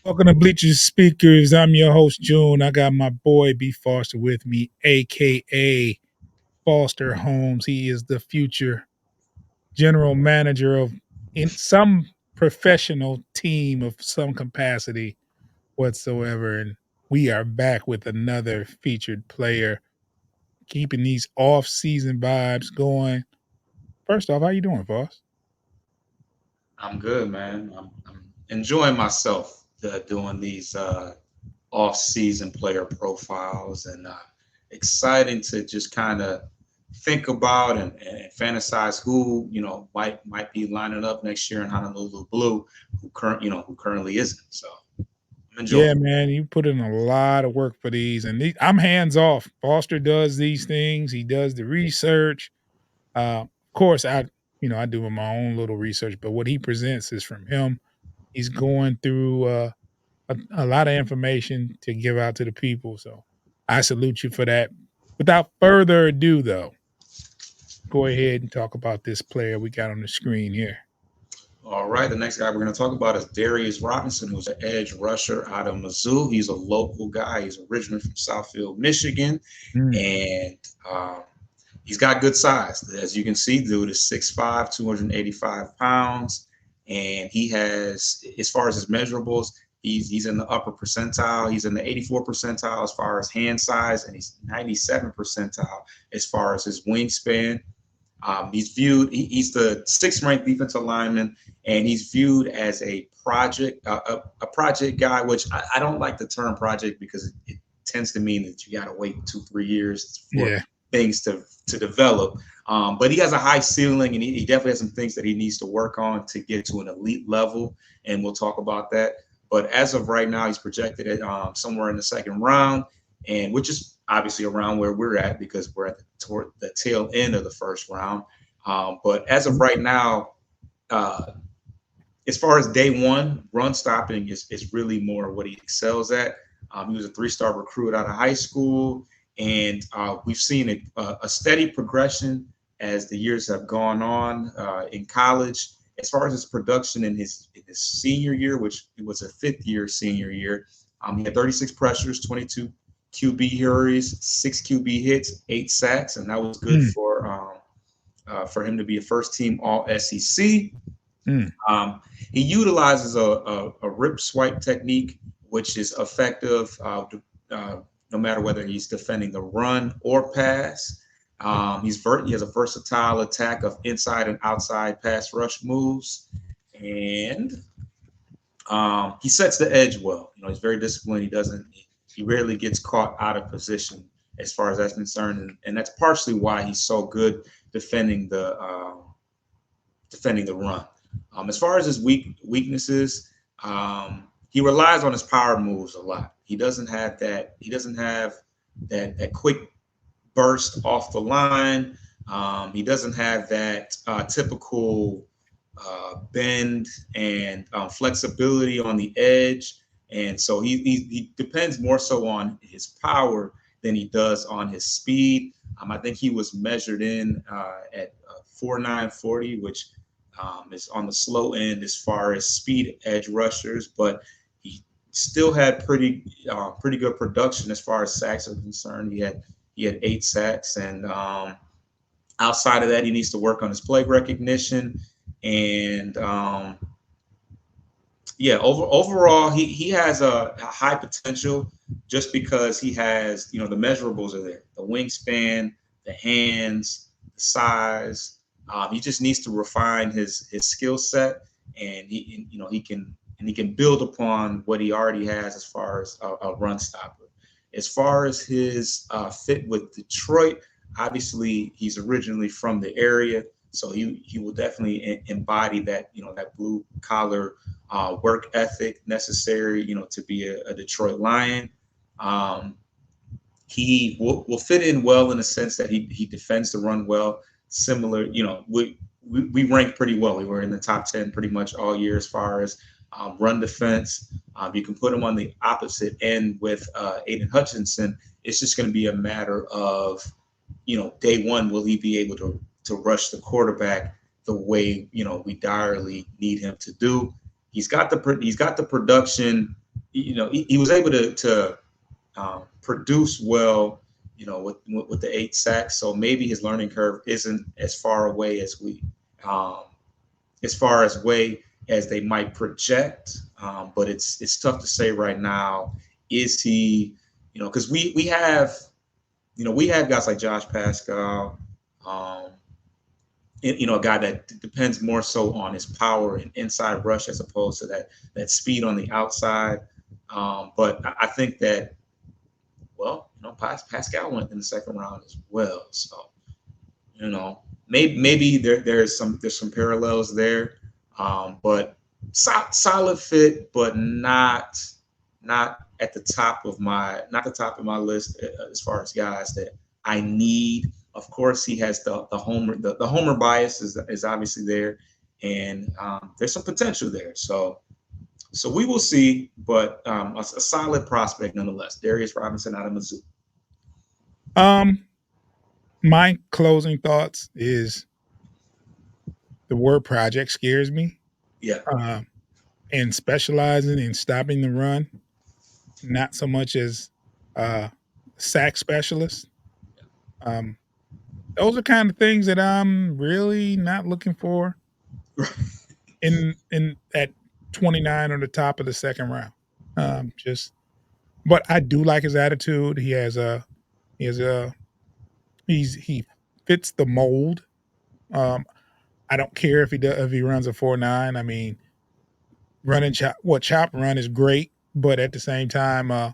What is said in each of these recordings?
Welcome to Bleachers Speakers. I'm your host, June. I got my boy B Foster with me, aka Foster Holmes. He is the future general manager of in some professional team of some capacity whatsoever. And we are back with another featured player, keeping these off-season vibes going. First off, how you doing, Foster? I'm good, man. I'm enjoying myself doing these off-season player profiles and exciting to just kind of think about and fantasize who might be lining up next year in Honolulu Blue, who currently isn't. So I'm enjoying Yeah, it. man, you put in a lot of work for these, and I'm hands off. Foster does these things. He does the research. Of course, I do my own little research, but what he presents is from him. He's going through a lot of information to give out to the people. So I salute you for that. Without further ado, though, go ahead and talk about this player we got on the screen here. All right, the next guy we're going to talk about is Darius Robinson, who's an edge rusher out of Mizzou. He's a local guy. He's originally from Southfield, Michigan, Mm, and he's got good size. As you can see, dude is 6'5", 285 pounds. And he has, as far as his measurables, he's in the upper percentile. He's in the 84th percentile as far as hand size, and he's 97th percentile as far as his wingspan. He's the sixth ranked defensive lineman, and he's viewed as a project guy, which I don't like the term project because it tends to mean that you got to wait 2-3 years for yeah. things to develop. But he has a high ceiling, and he definitely has some things that he needs to work on to get to an elite level, and we'll talk about that. But as of right now, he's projected at somewhere in the second round, and which is obviously around where we're at because we're toward the tail end of the first round. But as of right now, uh, as far as day one, run stopping is really more what he excels at. He was a three-star recruit out of high school, and we've seen a steady progression as the years have gone on in college. As far as his production in his senior year, which it was a fifth year senior year, he had 36 pressures, 22 QB hurries, 6 QB hits, 8 sacks, and that was good Mm, for him to be a first team All SEC. mm, He utilizes a rip swipe technique, which is effective no matter whether he's defending the run or pass. He has a versatile attack of inside and outside pass rush moves, and he sets the edge well. He's very disciplined. He rarely gets caught out of position as far as that's concerned, and that's partially why he's so good defending the run. As far as his weaknesses, he relies on his power moves a lot. He doesn't have that. He doesn't have that quick burst off the line. He doesn't have that typical bend and flexibility on the edge. And so he depends more so on his power than he does on his speed. I think he was measured in at 4.940, which is on the slow end as far as speed edge rushers, but he still had pretty good production as far as sacks are concerned. He had 8 sacks, and outside of that, he needs to work on his play recognition and yeah, overall, he has a high potential just because he has, the measurables are there, the wingspan, the hands, the size. He just needs to refine his skill set, and he can build upon what he already has as far as a run stopper. As far as his fit with Detroit, obviously he's originally from the area, so he will definitely embody that that blue collar work ethic necessary to be a Detroit Lion. Um, he will fit in well in the sense that he defends the run well. Similar, we ranked pretty well. We were in the top 10 pretty much all year as far as run defense. You can put him on the opposite end with Aiden Hutchinson. It's just going to be a matter of day one, will he be able to rush the quarterback the way we direly need him to do. He's got the production he was able to produce well, with the 8 sacks. So maybe his learning curve isn't as far away um, as far as way as they might project. But it's tough to say right now. Is he, because we have guys like Josh Pascal, um, a guy that depends more so on his power and inside rush as opposed to that speed on the outside. But I think that, well, Pascal went in the second round as well, so maybe there's some parallels there, but solid fit, but not at the top of my list, as far as guys that I need. Of course, he has the homer bias is obviously there, and there's some potential there. So we will see, but a solid prospect nonetheless. Darius Robinson out of Mizzou. Um, my closing thoughts is the word project scares me. Yeah. Um, and specializing in stopping the run, not so much as sack specialist. Um, those are kind of things that I'm really not looking for in at 29 on the top of the second round. Just, but I do like his attitude. He has a he fits the mold. Um, I don't care if he runs a 4.9. I mean, running chop run is great, but at the same time,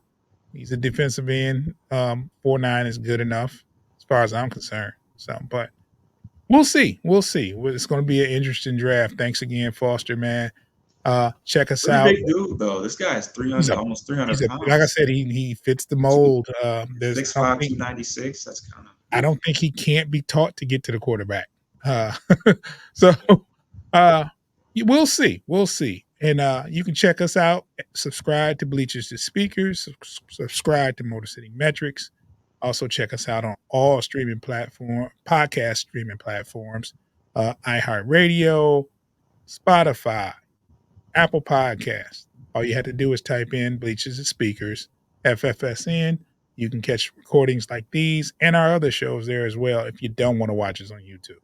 he's a defensive end. 4.9 is good enough as far as I'm concerned. So, but we'll see. We'll see. It's going to be an interesting draft. Thanks again, Foster, man. Check us Pretty out. big dude though. This guy is He's 300, a almost 300 like I pounds. said, he fits the Two, mold. There's six I don't five, think 296. That's kind I of. don't think he can't be taught to get to the quarterback. Uh, so uh, we'll see. We'll see. And you can check us out. Subscribe to Bleachers to Speakers. Subscribe to Motor City Metrics. Also check us out on all podcast streaming platforms, iHeartRadio, Spotify, Apple Podcasts. All you have to do is type in Bleachers and Speakers, FFSN. You can catch recordings like these and our other shows there as well if you don't want to watch us on YouTube.